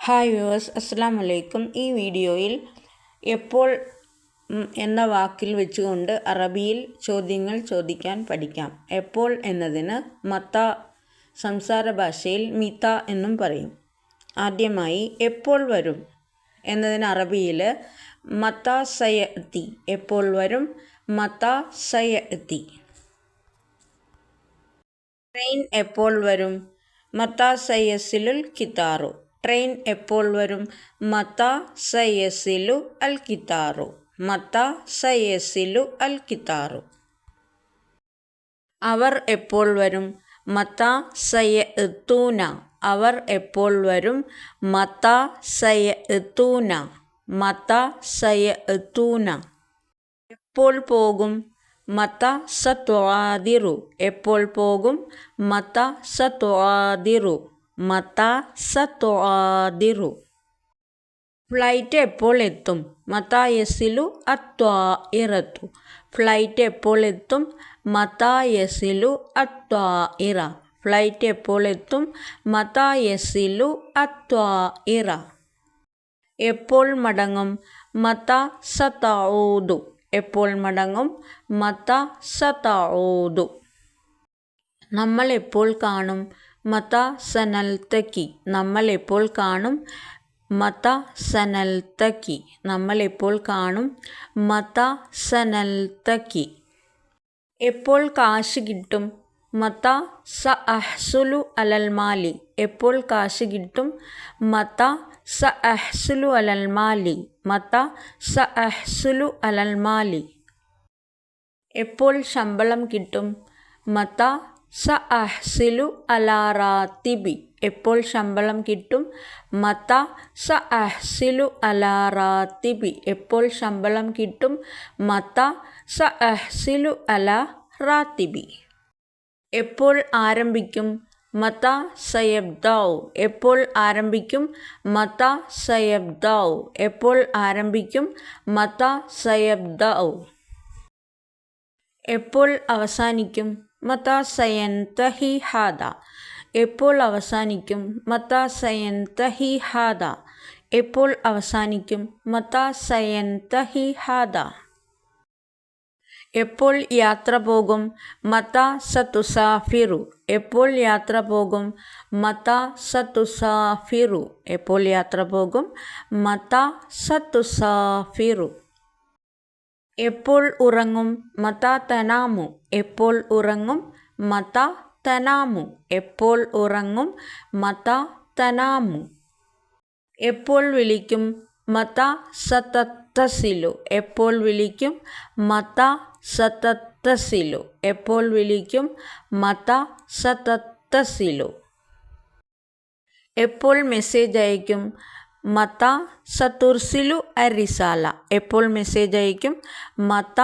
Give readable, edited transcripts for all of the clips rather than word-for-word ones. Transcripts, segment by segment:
Hi viewers, അസ്സലാമു അലൈക്കും. ഈ വീഡിയോയിൽ എപ്പോൾ എന്ന വാക്കിൽ വെച്ചുകൊണ്ട് അറബിയിൽ ചോദ്യങ്ങൾ ചോദിക്കാൻ പഠിക്കാം. എപ്പോൾ എന്നതിന് മത്ത, സംസാര ഭാഷയിൽ മിത എന്നും പറയും. ആദ്യമായി എപ്പോൾ വരും എന്നതിന് അറബിയിൽ മത്ത സയഅതി. എപ്പോൾ വരും? മത്ത സയഅതി. ട്രെയിൻ എപ്പോൾ വരും? മത്ത സയസിലുൽ കിതാറു. ട്രെയിൻ എപ്പോൾ വരും? മത്ത സയസിലു അൽ കിതാറു. മത്ത സയസിലു അൽ കിതാറു. അവർ എപ്പോൾ വരും? മത്ത സയഅ്തൂന. അവർ എപ്പോൾ വരും? മത്ത സയഅ്തൂന. മത്ത സയഅ്തൂന. എപ്പോൾ പോകും? മത്ത സതുആദിറു. എപ്പോൾ പോകും? മത്ത സതുആദിറു. മത്ത സതുആദിറു. ഫ്ലൈറ്റ് എപ്പോൾ എത്തും? മത്ത യസിലു അത്വാഇറത്തു. ഫ്ലൈറ്റ് എപ്പോൾ എത്തും? മത്ത യസിലു അത്വാഇറ. ഫ്ലൈറ്റ് എപ്പോൾ എത്തും? മത്ത യസിലു അത്വാഇറ. എപ്പോൾ മടങ്ങും? മത്ത സതഊദു. എപ്പോൾ മടങ്ങും? മത്ത സതഊദു. നമ്മൾ എപ്പോൾ കാണും? മത്ത സനൽതക്കി. നമ്മൾ എപ്പോൾ കാണും? മത്ത സനൽതക്കി. നമ്മൾ എപ്പോൾ കാണും? മത്ത സനൽതക്കി. എപ്പോൾ കാശ് കിട്ടും? മത്ത സഅഹ്സുലു അലൽ മാലി. എപ്പോൾ കാശ് കിട്ടും? മത്ത സഅഹ്സുലു അലൽ മാലി. മത്ത സഅഹ്സുലു അലൽ മാലി. എപ്പോൾ ശമ്പളം കിട്ടും? മത്ത സഅഹ്സിലു അലാ റാത്തിബി. എപ്പോൾ ശമ്പളം കിട്ടും? മത്ത സഅഹ്സിലു അലാ റാത്തിബി. എപ്പോൾ ശമ്പളം കിട്ടും? മത്ത സഅഹ്സിലു അലാ റാത്തിബി. എപ്പോൾ ആരംഭിക്കും? മത്ത സയബ്ദഉ. എപ്പോൾ ആരംഭിക്കും? മത്ത സയബ്ദഉ. എപ്പോൾ ആരംഭിക്കും? മത്ത സയബ്ദഉ. എപ്പോൾ അവസാനിക്കും? മത്ത സയൻതഹി ഹാദ. എപ്പോൾ അവസാനിക്കും? മത്ത സയൻതഹി ഹാദ. എപ്പോൾ അവസാനിക്കും? മത്ത സയൻതഹി ഹാദ. എപ്പോൾ യാത്ര പോകും? മത്ത സതുസാഫിറു. എപ്പോൾ യാത്ര പോകും? മത്ത സതുസാഫിറു. എപ്പോൾ യാത്ര പോകും? മത്ത സതുസാഫിറു. എപ്പോൾ ഉറങ്ങും? മത്ത തനാമു. എപ്പോൾ ഉറങ്ങും? മത്ത തനാമു. എപ്പോൾ ഉറങ്ങും? മത്ത തനാമു. എപ്പോൾ വിളിക്കും? മത്ത സതത്തസിലു. എപ്പോൾ വിളിക്കും? മത്ത സതത്തസിലു. എപ്പോൾ വിളിക്കും? മത്ത സതത്തസിലു. എപ്പോൾ മെസ്സേജ് അയക്കും? മത്ത സതുർസിലു അരിസാല. എപ്പോൾ മെസ്സേജ് അയക്കും? മത്ത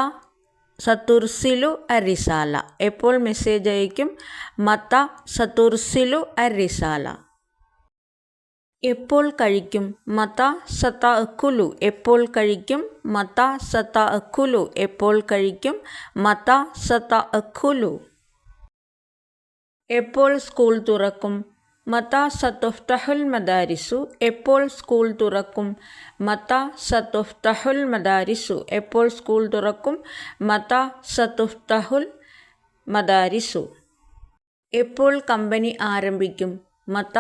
സതുർസിലു അരിസാല. എപ്പോൾ മെസ്സേജ് അയക്കും? മത്ത സതുർസിലു അരിസാല. എപ്പോൾ കഴിക്കും? മത്ത സതഅക്കുലു. എപ്പോൾ കഴിക്കും? മത്ത സതഅക്കുലു. എപ്പോൾ കഴിക്കും? മത്ത സതഅക്കുലു. എപ്പോൾ സ്കൂൾ തുറക്കും? മത്ത സതുഫ്തഹുൽ മദാരിസു. എപ്പോൾ സ്കൂൾ തുറക്കും? മത്ത സതുഫ്തഹുൽ മദാരിസു. എപ്പോൾ സ്കൂൾ തുറക്കും? മത്ത സതുഫ്തഹുൽ മദാരിസു. എപ്പോൾ കമ്പനി ആരംഭിക്കും? മത്ത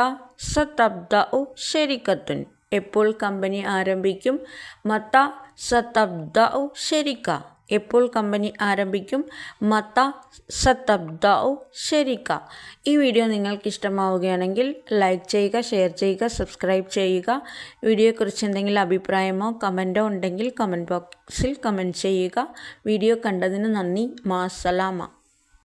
സതബ്ദഉ ശരിക്കത്തുൻ. എപ്പോൾ കമ്പനി ആരംഭിക്കും? മത്ത സതബ്ദഉ ശരിക്ക. എപ്പോൾ കമ്പനി ആരംഭിക്കും? മത്ത സതബ്ദഉ ശരിക്ക. ഈ വീഡിയോ നിങ്ങൾക്ക് ഇഷ്ടമാവുകയാണെങ്കിൽ ലൈക്ക് ചെയ്യുക, ഷെയർ ചെയ്യുക, സബ്സ്ക്രൈബ് ചെയ്യുക. വീഡിയോയെക്കുറിച്ച് എന്തെങ്കിലും അഭിപ്രായമോ കമൻറ്റോ ഉണ്ടെങ്കിൽ കമൻറ്റ് ബോക്സിൽ കമൻറ്റ് ചെയ്യുക. വീഡിയോ കണ്ടതിന് നന്ദി. മാസ്സലാമ.